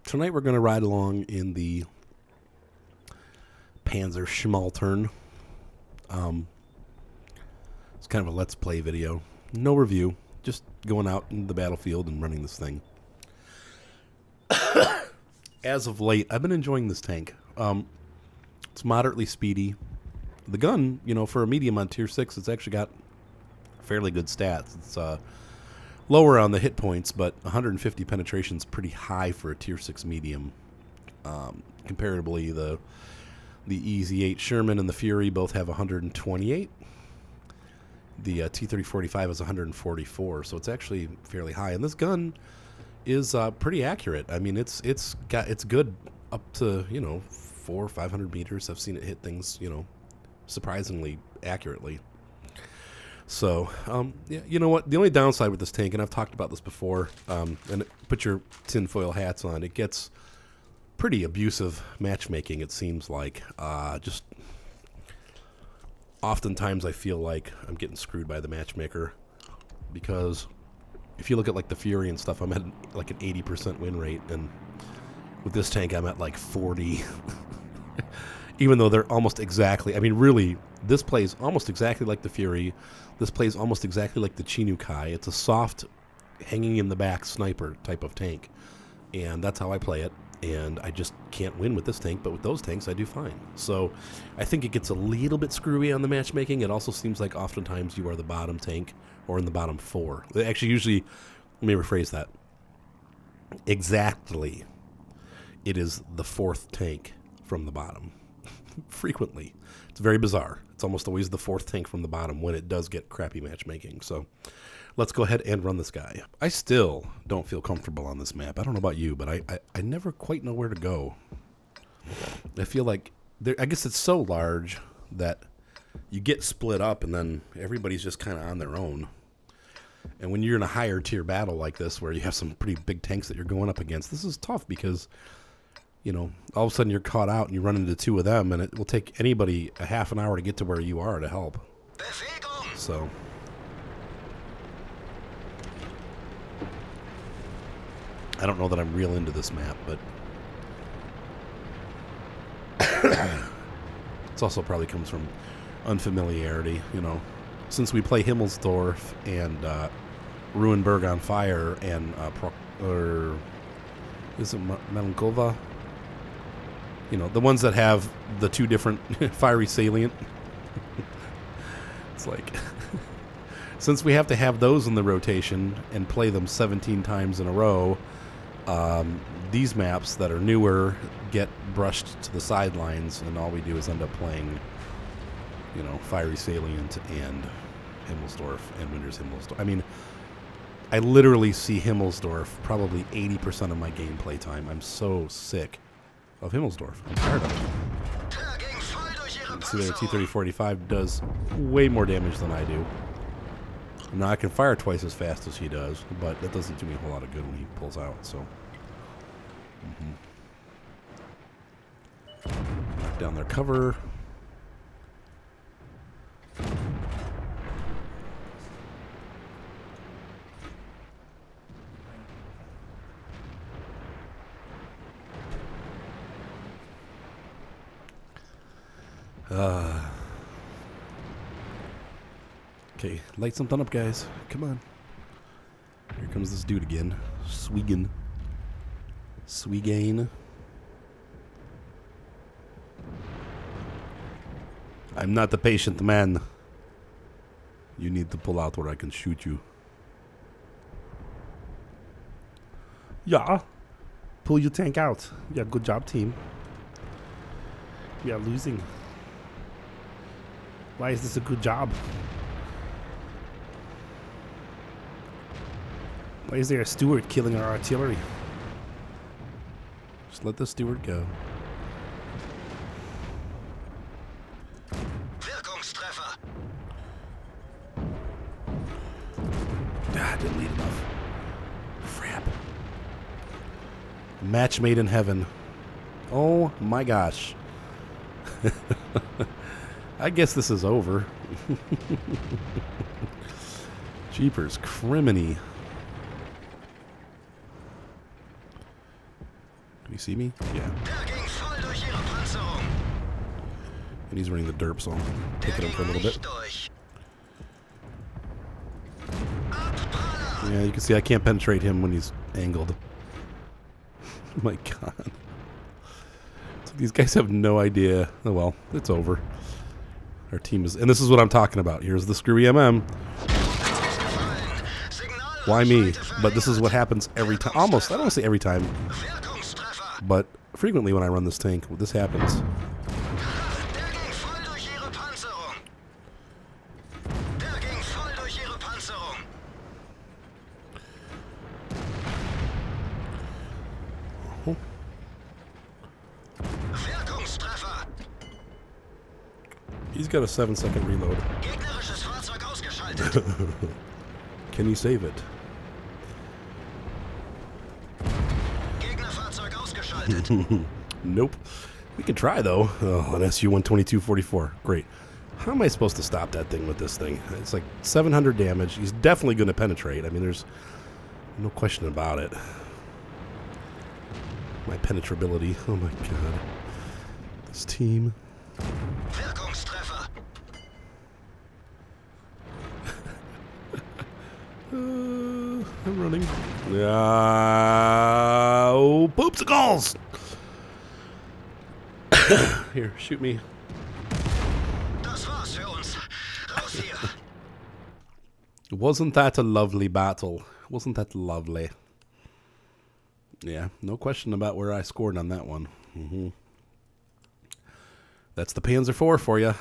Tonight we're going to ride along in the Panzer Schmaltern. It's kind of a let's play video. No review. Just going out in the battlefield and running this thing. As of late, I've been enjoying this tank. It's moderately speedy. The gun, you know, for a medium on tier 6, it's actually got fairly good stats. It's lower on the hit points, but 150 penetration is pretty high for a tier 6 medium. Comparatively, the EZ8 Sherman and the Fury both have 128. The T-3045 is 144, so it's actually fairly high. And this gun is pretty accurate. I mean, it's good up to, you know, 400 or 500 meters. I've seen it hit things, you know, surprisingly accurately. So, yeah, you know what? The only downside with this tank, and I've talked about this before, and put your tinfoil hats on, it gets pretty abusive matchmaking, it seems like. Just oftentimes I feel like I'm getting screwed by the matchmaker, because if you look at like the Fury and stuff, I'm at like an 80% win rate, and with this tank I'm at like 40. Even though they're almost exactly, I mean, really, this plays almost exactly like the Fury. This plays almost exactly like the Chinukai. It's a soft, hanging in the back sniper type of tank, and that's how I play it. And I just can't win with this tank, but with those tanks I do fine. So I think it gets a little bit screwy on the matchmaking. It also seems like oftentimes you are the bottom tank or in the bottom 4. Actually, usually, let me rephrase that. Exactly, it is the 4th tank from the bottom. Frequently. It's very bizarre. It's almost always the 4th tank from the bottom when it does get crappy matchmaking. So let's go ahead and run this guy. I still don't feel comfortable on this map. I don't know about you, but I never quite know where to go. I feel like, I guess it's so large that you get split up and then everybody's just kind of on their own. And when you're in a higher tier battle like this where you have some pretty big tanks that you're going up against, this is tough because, you know, all of a sudden you're caught out and you run into 2 of them, and it will take anybody a half an hour to get to where you are to help. So I don't know that I'm real into this map, but it also probably comes from unfamiliarity, you know. Since we play Himmelsdorf and Ruinberg on Fire and or is it Melankova? You know, the ones that have the 2 different fiery salient. It's like, since we have to have those in the rotation and play them 17 times in a row, these maps that are newer get brushed to the sidelines, and all we do is end up playing, you know, Fiery Salient and Himmelsdorf and Winter's Himmelsdorf. I mean, I literally see Himmelsdorf probably 80% of my gameplay time. I'm so sick of Himmelsdorf. I'm tired of it. See, the T-3045 does way more damage than I do. Now, I can fire twice as fast as he does, but that doesn't do me a whole lot of good when he pulls out, so. Knock down their cover. Okay, light something up, guys. Come on. Here comes this dude again. Swegan. I'm not the patient man. You need to pull out where I can shoot you. Yeah. Pull your tank out. Yeah, good job, team. We are losing. Why is this a good job? Why is there a steward killing our artillery? Just let the steward go. Wirkungstreffer. Ah, didn't lead enough. Crap. Match made in heaven. Oh my gosh. I guess this is over. Jeepers criminy. You see me? Yeah. And he's running the derp, so I'm picking him for a little bit. Yeah, you can see I can't penetrate him when he's angled. Oh my god. So these guys have no idea. Oh well, it's over. Our team is... And this is what I'm talking about. Here's the screwy MM. Why me? But this is what happens every time. Almost. I don't want to say every time. But frequently when I run this tank, this happens. He's got a 7-second reload. Can you save it? Nope. We can try though. Oh, an SU-122-44. Great. How am I supposed to stop that thing with this thing? It's like 700 damage. He's definitely going to penetrate. I mean, there's no question about it. My penetrability. Oh my god. This team. I'm running. Oh, poopsicles! Here, shoot me. Wasn't that a lovely battle? Wasn't that lovely? Yeah, no question about where I scored on that one. That's the Panzer IV for you.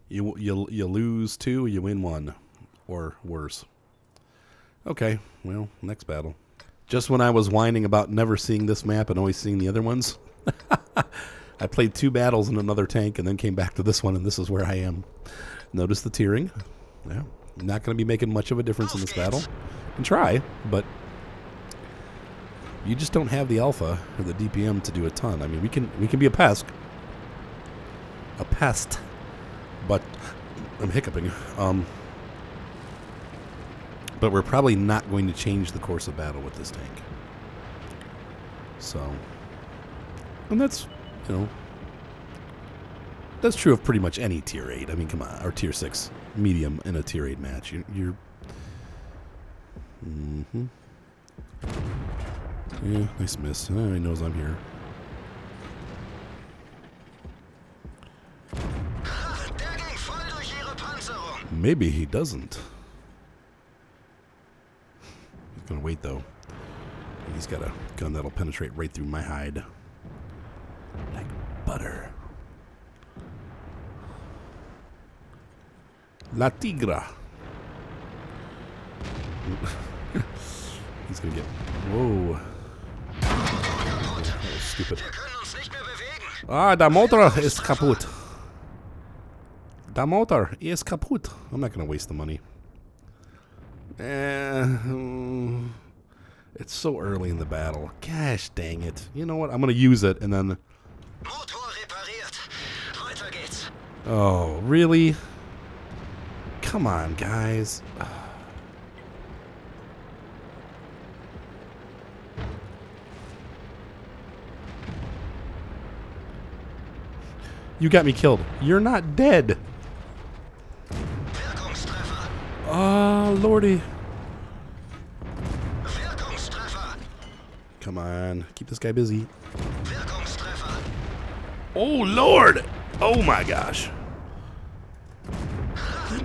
You lose 2, you win 1, or worse. Okay, well, next battle. Just when I was whining about never seeing this map and always seeing the other ones, I played 2 battles in another tank and then came back to this one, and this is where I am. Notice the tiering. Yeah, not going to be making much of a difference in this battle. And try, but you just don't have the alpha or the DPM to do a ton. I mean, we can be a pest. A pest. But I'm hiccuping. But we're probably not going to change the course of battle with this tank. So, and that's, you know, that's true of pretty much any tier 8. I mean, come on, or tier 6 medium in a tier 8 match. You're yeah, nice miss. He knows I'm here. Maybe he doesn't. He's gonna wait though. He's got a gun that'll penetrate right through my hide. Like butter. La Tigra. He's gonna get... Whoa. That was stupid. Ah, der Motor ist kaputt. Der Motor ist kaputt. I'm not gonna waste the money. It's so early in the battle. Gosh dang it. You know what? I'm gonna use it and then... Oh, really? Come on, guys. You got me killed. You're not dead. Oh, lordy. Come on. Keep this guy busy. Oh, Lord. Oh, my gosh.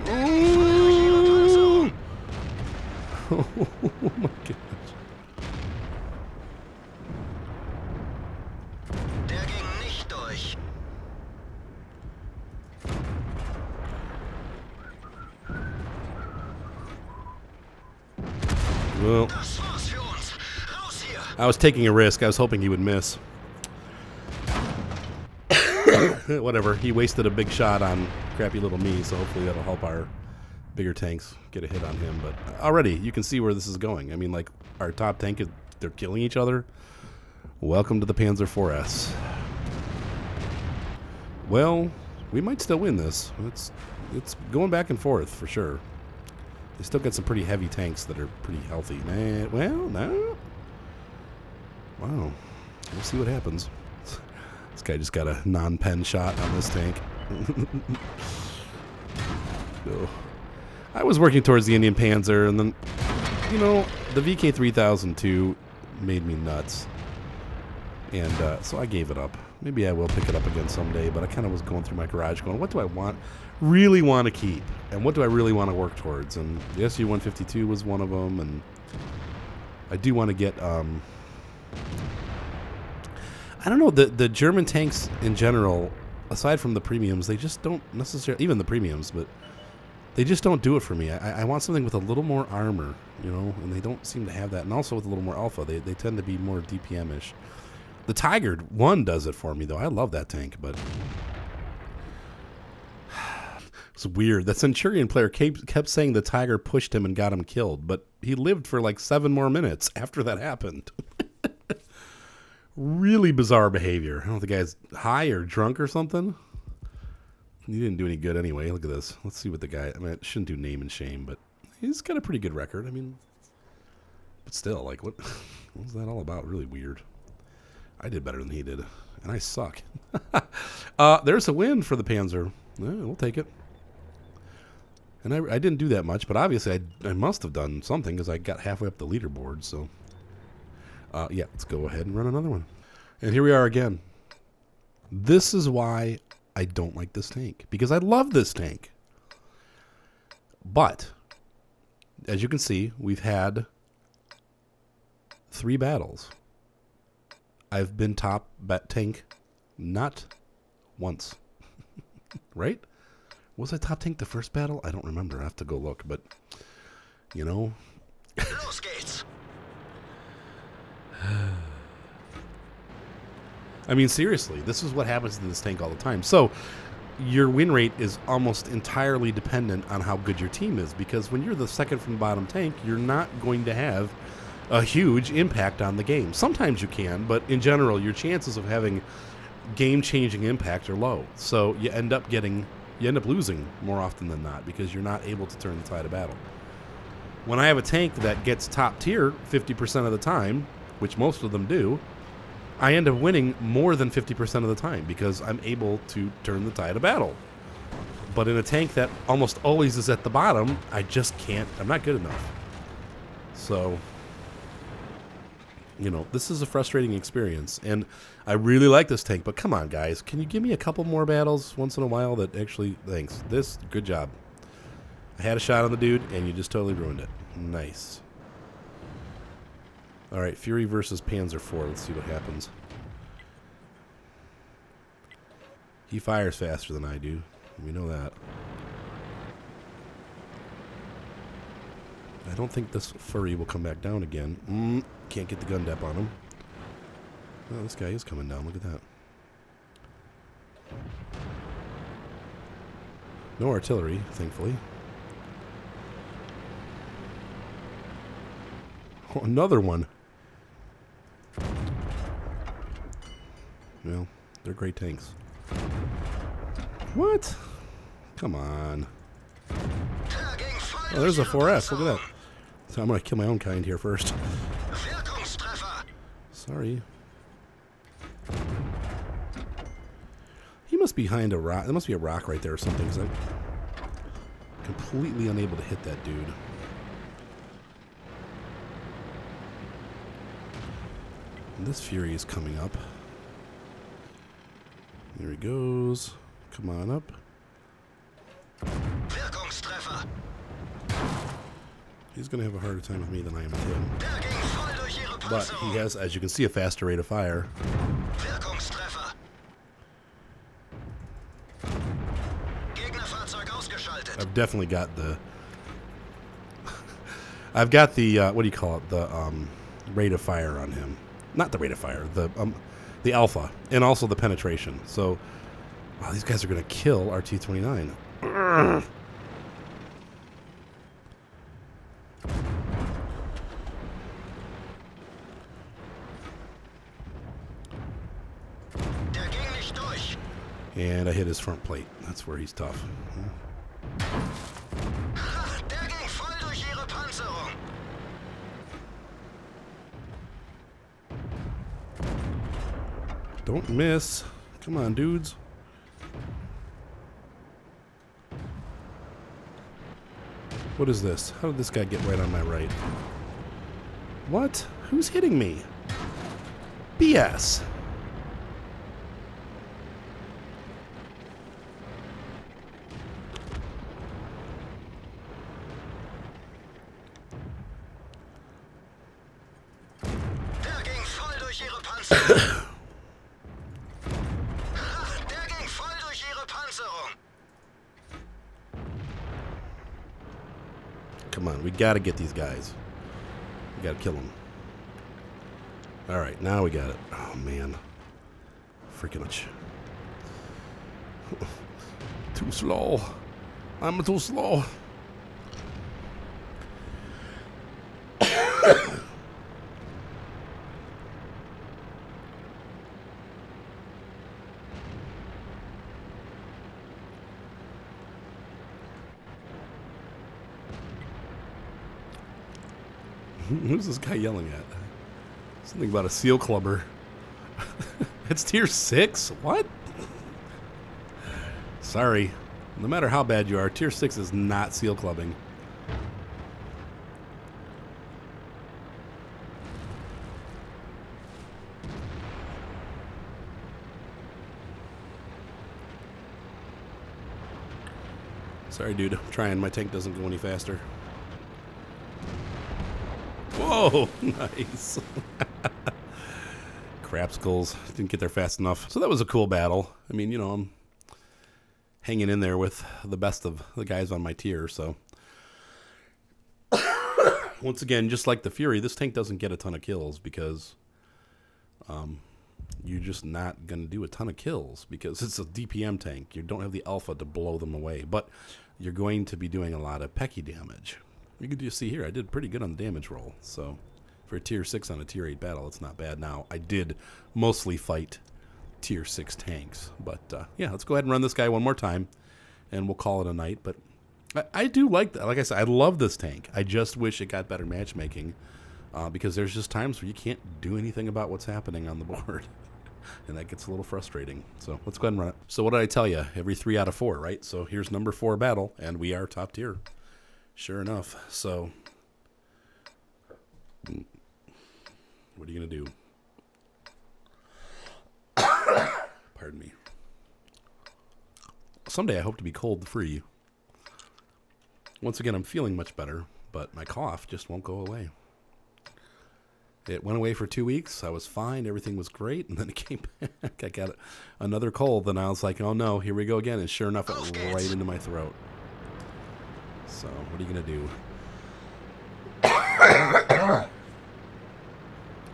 Oh, oh my gosh. Well, I was taking a risk. I was hoping he would miss. Whatever. He wasted a big shot on crappy little me, so hopefully that'll help our bigger tanks get a hit on him. But already, you can see where this is going. I mean, like, our top tank, they're killing each other. Welcome to the Panzer IVS. Well, we might still win this. It's going back and forth, for sure. They still got some pretty heavy tanks that are pretty healthy. Nah, well, no. Wow. We'll see what happens. This guy just got a non-pen shot on this tank. Oh. I was working towards the Indian Panzer, and then, you know, the VK3002 made me nuts. And so I gave it up. Maybe I will pick it up again someday, but I kind of was going through my garage going, what do I really want to keep? And what do I really want to work towards? And the SU-152 was one of them, and I do want to get, I don't know, the German tanks in general, aside from the premiums, they just don't necessarily, even the premiums, but they just don't do it for me. I want something with a little more armor, you know, and they don't seem to have that. And also with a little more alpha, they tend to be more DPM-ish. The Tiger 1 does it for me, though. I love that tank, but it's weird. The Centurion player kept saying the Tiger pushed him and got him killed, but he lived for like 7 more minutes after that happened. Really bizarre behavior. I don't know if the guy's high or drunk or something. He didn't do any good anyway. Look at this. Let's see what the guy... I mean, I shouldn't do name and shame, but he's got a pretty good record. I mean, but still, like, what was that all about? Really weird. I did better than he did, and I suck. There's a win for the Panzer. We'll take it. And I didn't do that much, but obviously I must have done something because I got halfway up the leaderboard. So, yeah, let's go ahead and run another one. And here we are again. This is why I don't like this tank, because I love this tank. But, as you can see, we've had 3 battles. I've been top tank not once. Right? Was I top tank the first battle? I don't remember. I have to go look, but you know. Los geht's. I mean, seriously, this is what happens to this tank all the time. So your win rate is almost entirely dependent on how good your team is, because when you're the second from the bottom tank, you're not going to have a huge impact on the game. Sometimes you can, but in general, your chances of having game-changing impact are low. So you end up losing more often than not because you're not able to turn the tide of battle. When I have a tank that gets top tier 50% of the time, which most of them do, I end up winning more than 50% of the time because I'm able to turn the tide of battle. But in a tank that almost always is at the bottom, I just can't. I'm not good enough. So, you know, this is a frustrating experience. And I really like this tank, but come on, guys. Can you give me a couple more battles once in a while that actually... Thanks. Good job. I had a shot on the dude, and you just totally ruined it. Nice. All right, Fury versus Panzer IV. Let's see what happens. He fires faster than I do. We know that. I don't think this Fury will come back down again. Can't get the gun dep on him. Oh, this guy is coming down. Look at that. No artillery, thankfully. Oh, another one. Well, they're great tanks. What? Come on. Oh, there's a 4S. Look at that. So I'm going to kill my own kind here first. Sorry. He must be behind a rock. There must be a rock right there or something, because I'm completely unable to hit that dude. And this Fury is coming up. There he goes. Come on up. He's going to have a harder time with me than I am with him. But he has, as you can see, a faster rate of fire. I've definitely got the... I've got the, what do you call it? The rate of fire on him. Not the rate of fire. The alpha. And also the penetration. So, wow, these guys are going to kill our T-29. Urgh. And I hit his front plate. That's where he's tough. Don't miss. Come on, dudes. What is this? How did this guy get right on my right? What? Who's hitting me? BS. Der ging voll durch ihre Panzerung. Der ging voll durch ihre Panzerung. Come on, we gotta get these guys. We gotta kill them. Alright, now we got it. Oh, man. Freaking much. Too slow. I'm too slow. Who's this guy yelling at? Something about a seal clubber. It's tier 6? What? Sorry. No matter how bad you are, tier 6 is not seal clubbing. Sorry, dude. I'm trying. My tank doesn't go any faster. Whoa, nice. Crapskulls. Didn't get there fast enough. So that was a cool battle. I mean, you know, I'm hanging in there with the best of the guys on my tier, so. Once again, just like the Fury, this tank doesn't get a ton of kills because you're just not going to do a ton of kills because it's a DPM tank. You don't have the alpha to blow them away, but you're going to be doing a lot of pecky damage. You can just see here, I did pretty good on the damage roll. So for a tier 6 on a tier 8 battle, it's not bad. Now, I did mostly fight tier 6 tanks. But yeah, let's go ahead and run this guy one more time, and we'll call it a night. But I do like that. Like I said, I love this tank. I just wish it got better matchmaking because there's just times where you can't do anything about what's happening on the board. And that gets a little frustrating. So let's go ahead and run it. So what did I tell you? Every 3 out of 4, right? So here's number 4 battle, and we are top tier. Sure enough. So what are you going to do? Pardon me. Someday I hope to be cold-free. Once again, I'm feeling much better, but my cough just won't go away. It went away for 2 weeks. I was fine. Everything was great. And then it came back. I got another cold. And I was like, oh, no, here we go again. And sure enough, it went right into my throat. So what are you going to do?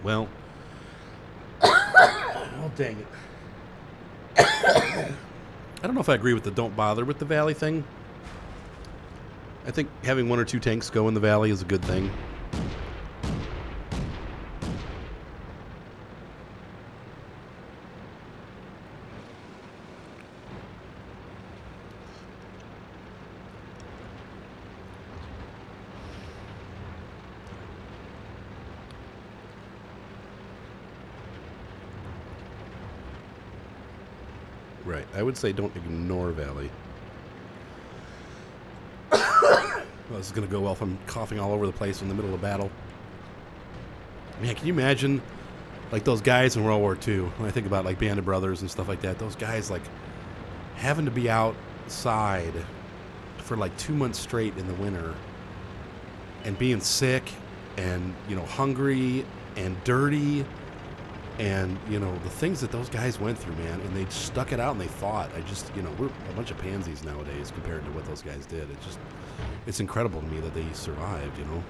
Well. Oh, dang it. I don't know if I agree with the don't bother with the valley thing. I think having 1 or 2 tanks go in the valley is a good thing. Right. I would say don't ignore valley. Well, this is going to go well if I'm coughing all over the place in the middle of battle. Man, can you imagine, like, those guys in World War II, when I think about, like, Band of Brothers and stuff like that, those guys, like, having to be outside for, like, 2 months straight in the winter and being sick and, you know, hungry and dirty and, you know, the things that those guys went through, man, and they stuck it out and they fought. I just, you know, we're a bunch of pansies nowadays compared to what those guys did. It just, it's incredible to me that they survived, you know.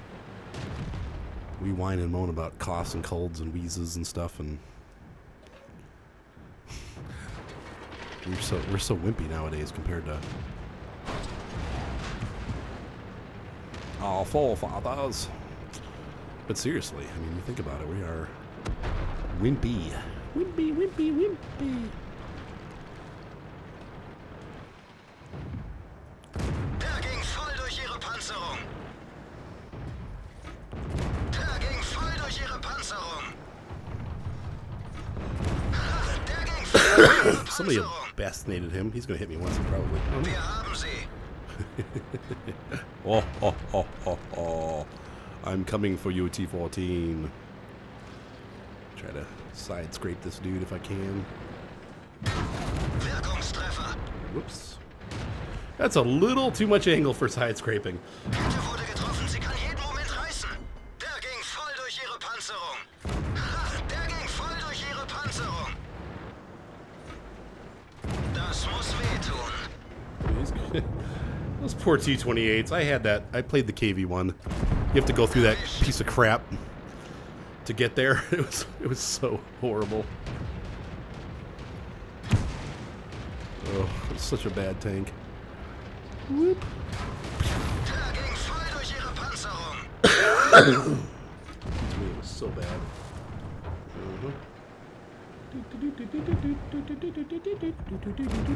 We whine and moan about coughs and colds and wheezes and stuff, and we're so wimpy nowadays compared to our forefathers. But seriously, I mean, you think about it, we are wimpy. Wimpy, wimpy, wimpy. Der ging voll durch ihre Panzerung. Der ging voll durch ihre Panzerung. Der Somebody bastonated him. He's going to hit me once, probably. I don't know. Wir haben sie. Oh. I'm coming for you, T-14. Try to side scrape this dude if I can. Wirkungstreffer. Whoops. That's a little too much angle for side scraping. Kette wurde getroffen. Sie kann jeden Moment reißen. Der ging voll durch ihre Panzerung. Ha, der ging voll durch ihre Panzerung. Das muss wehtun. Those poor T-28s. I had that. I played the KV one. You have to go through that piece of crap to get there. It was so horrible. Oh, it's such a bad tank. Whoop. Der ging voll durch ihre Panzerung. It was so bad.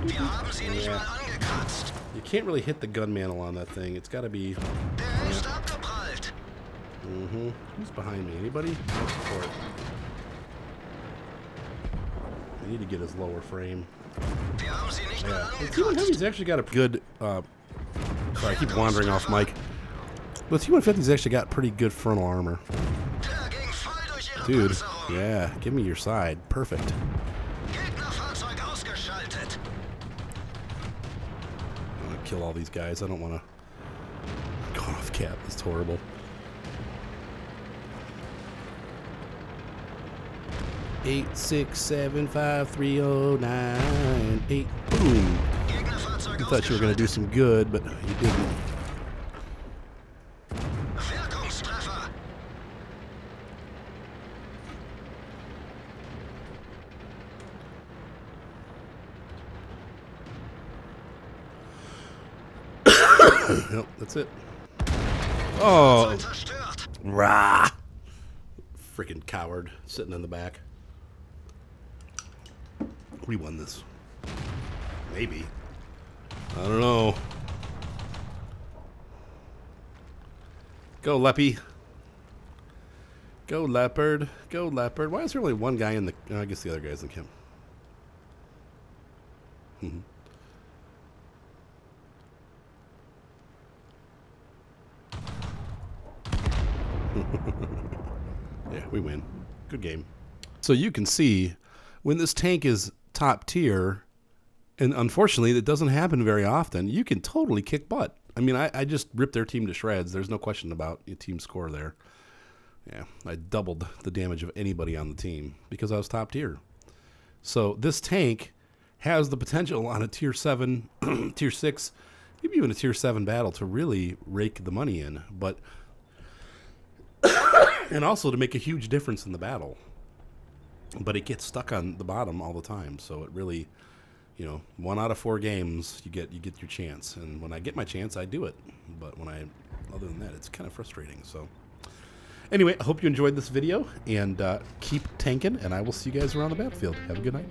Wir haben sie nicht mal angekratzt. You can't really hit the gun mantle on that thing. It's got to be. Der ist abgeprallt. Who's behind me? Anybody? No support. I need to get his lower frame. Wir haben sie nicht mal Yeah. angekratzt. T-150's actually got a good. Sorry, I keep wandering off mic. The T-150's actually got pretty good frontal armor. Der ging voll durch ihre Dude, Panzerung. yeah, give me your side. Perfect. Gegnerfahrzeug ausgeschaltet. I'm gonna kill all these guys. I don't want to go off cap. It's horrible. Eight, 6, 7, 5, 3, 0, 9, 8. Boom. Gegnerfahrzeug I thought you were gonna do some good, but you didn't. Wirkungstreffer. Nope, that's it. Oh, Zerstört. rah! Freaking coward sitting in the back. We won this. Maybe. I don't know. Go, Leppy. Go, Leopard. Go, Leopard. Why is there only one guy in the... I guess the other guy's in camp. Yeah, we win. Good game. So you can see when this tank is top tier, and unfortunately that doesn't happen very often, you can totally kick butt. I mean, I just ripped their team to shreds. There's no question about your team score there. Yeah, I doubled the damage of anybody on the team because I was top tier. So this tank has the potential on a tier 7, tier 6, maybe even a tier 7 battle to really rake the money in, but and also to make a huge difference in the battle. But it gets stuck on the bottom all the time, so it really, you know, 1 out of 4 games you get your chance, and when I get my chance, I do it. But other than that, it's kind of frustrating. So anyway, I hope you enjoyed this video, and keep tanking, and I will see you guys around the battlefield. Have a good night.